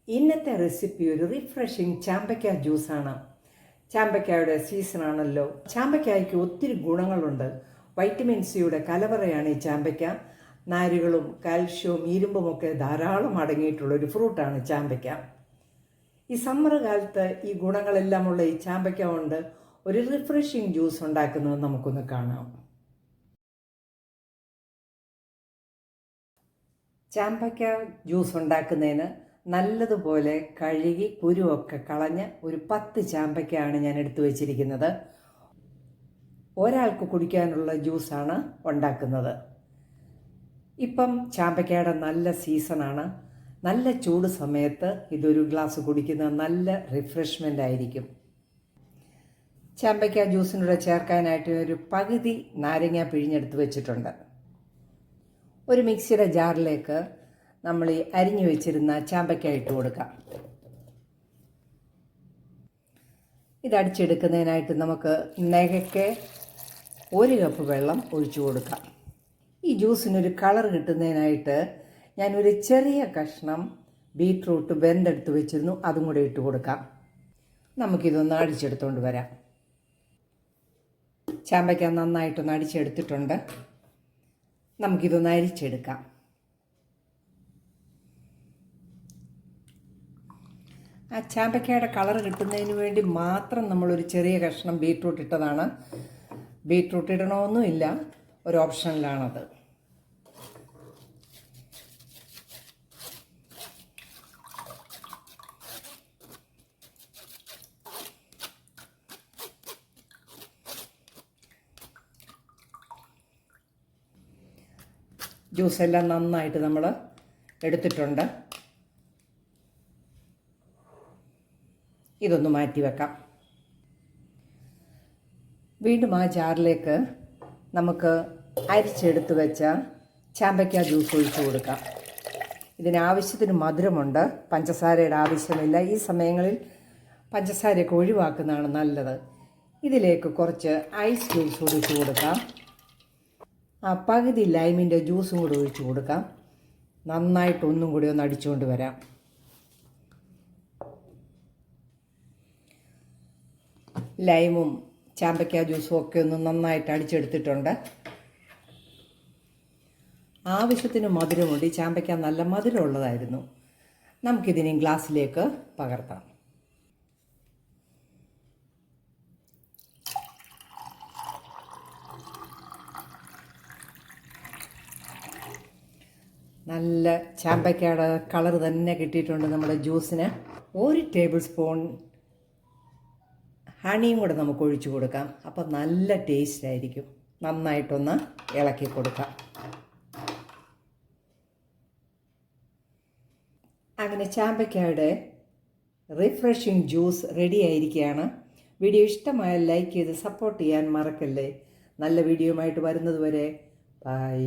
ഇന്നത്തെ റെസിപ്പി ഒരു റിഫ്രഷിങ് ചാമ്പയ്ക്ക ജ്യൂസാണ്. ചാമ്പയ്ക്കയുടെ സീസണാണല്ലോ. ചാമ്പയ്ക്കായ്ക്ക് ഒത്തിരി ഗുണങ്ങളുണ്ട്. വൈറ്റമിൻ സിയുടെ കലവറയാണ് ഈ ചാമ്പയ്ക്ക. നാരുകളും കാൽഷ്യവും ഇരുമ്പുമൊക്കെ ധാരാളം അടങ്ങിയിട്ടുള്ളൊരു ഫ്രൂട്ടാണ് ചാമ്പയ്ക്ക. ഈ സമ്മർ കാലത്ത് ഈ ഗുണങ്ങളെല്ലാമുള്ള ഈ ചാമ്പയ്ക്ക കൊണ്ട് ഒരു റിഫ്രഷിങ് ജ്യൂസ് ഉണ്ടാക്കുന്നത് നമുക്കൊന്ന് കാണാം. ചാമ്പയ്ക്ക ജ്യൂസ് ഉണ്ടാക്കുന്നതിന് നല്ലതുപോലെ കഴുകി കുരുവൊക്കെ കളഞ്ഞ് ഒരു 10 ചാമ്പയ്ക്കയാണ് ഞാൻ എടുത്തു വച്ചിരിക്കുന്നത്. ഒരാൾക്ക് കുടിക്കാനുള്ള ജ്യൂസാണ് ഉണ്ടാക്കുന്നത്. ഇപ്പം ചാമ്പയ്ക്കയുടെ നല്ല സീസണാണ്. നല്ല ചൂട് സമയത്ത് ഇതൊരു ഗ്ലാസ് കുടിക്കുന്നത് നല്ല റിഫ്രഷ്മെൻ്റ് ആയിരിക്കും. ചാമ്പയ്ക്ക ജ്യൂസിനൂടെ ചേർക്കാനായിട്ട് ഒരു പകുതി നാരങ്ങ പിഴിഞ്ഞെടുത്ത് വെച്ചിട്ടുണ്ട്. ഒരു മിക്സിയുടെ ജാറിലേക്ക് നമ്മൾ ഈ അരിഞ്ഞു വെച്ചിരുന്ന ചാമ്പയ്ക്ക ഇട്ട് കൊടുക്കാം. ഇതടിച്ചെടുക്കുന്നതിനായിട്ട് നമുക്ക് നെകയ്ക്ക് 1 കപ്പ് വെള്ളം ഒഴിച്ചു കൊടുക്കാം. ഈ ജ്യൂസിനൊരു കളർ കിട്ടുന്നതിനായിട്ട് ഞാനൊരു ചെറിയ കഷ്ണം ബീറ്റ്റൂട്ട് വെന്തെടുത്ത് വെച്ചിരുന്നു, അതും കൂടെ ഇട്ട് കൊടുക്കാം. നമുക്കിതൊന്ന് അടിച്ചെടുത്തുകൊണ്ട് വരാം. ചാമ്പയ്ക്ക നന്നായിട്ടൊന്ന് അടിച്ചെടുത്തിട്ടുണ്ട്. നമുക്കിതൊന്ന് അരിച്ചെടുക്കാം. ആ ചാമ്പയ്ക്കയുടെ കളർ കിട്ടുന്നതിന് വേണ്ടി മാത്രം നമ്മളൊരു ചെറിയ കഷ്ണം ബീറ്റ്റൂട്ട് ഇട്ടതാണ്. ബീറ്റ്റൂട്ട് ഇടണമെന്നുമില്ല, ഒരു ഓപ്ഷനിലാണത്. ജ്യൂസെല്ലാം നന്നായിട്ട് നമ്മൾ എടുത്തിട്ടുണ്ട്. ഇതൊന്ന് മാറ്റി വെക്കാം. വീണ്ടും ആ ജാറിലേക്ക് നമുക്ക് അരിച്ചെടുത്ത് വെച്ച ചാമ്പയ്ക്ക ജ്യൂസ് ഒഴിച്ചു കൊടുക്കാം. ഇതിനാവശ്യത്തിന് മധുരമുണ്ട്, പഞ്ചസാരയുടെ ആവശ്യമില്ല. ഈ സമയങ്ങളിൽ പഞ്ചസാരയൊക്കെ ഒഴിവാക്കുന്നതാണ് നല്ലത്. ഇതിലേക്ക് കുറച്ച് ഐസ് ജ്യൂസ് ഒഴിച്ചു കൊടുക്കാം. ആ പകുതി ലൈമിൻ്റെ ജ്യൂസും കൂടി ഒഴിച്ചു കൊടുക്കാം. നന്നായിട്ടൊന്നും കൂടി ഒന്ന് അടിച്ചുകൊണ്ട് വരാം. ലൈമും ചാമ്പയ്ക്ക ജ്യൂസും ഒക്കെ ഒന്ന് നന്നായിട്ട് അടിച്ചെടുത്തിട്ടുണ്ട്. ആവശ്യത്തിന് മധുരമുണ്ട്. ഈ ചാമ്പയ്ക്ക നല്ല മധുരമുള്ളതായിരുന്നു. നമുക്കിതിനെ ഗ്ലാസ്സിലേക്ക് പകർത്താം. നല്ല ചാമ്പയ്ക്കയുടെ കളർ തന്നെ കിട്ടിയിട്ടുണ്ട് നമ്മുടെ ജ്യൂസിന്. 1 ടേബിൾ സ്പൂൺ ഹണിയും കൂടെ നമുക്ക് ഒഴിച്ചു കൊടുക്കാം. അപ്പം നല്ല ടേസ്റ്റ് ആയിരിക്കും. നന്നായിട്ടൊന്ന് ഇളക്കി കൊടുക്കാം. അങ്ങനെ ചാമ്പയ്ക്കയുടെ റിഫ്രഷിങ് ജ്യൂസ് റെഡി ആയിരിക്കുകയാണ്. വീഡിയോ ഇഷ്ടമായാൽ ലൈക്ക് ചെയ്ത് സപ്പോർട്ട് ചെയ്യാൻ മറക്കല്ലേ. നല്ല വീഡിയോയുമായിട്ട് വരുന്നത് വരെ ബൈ.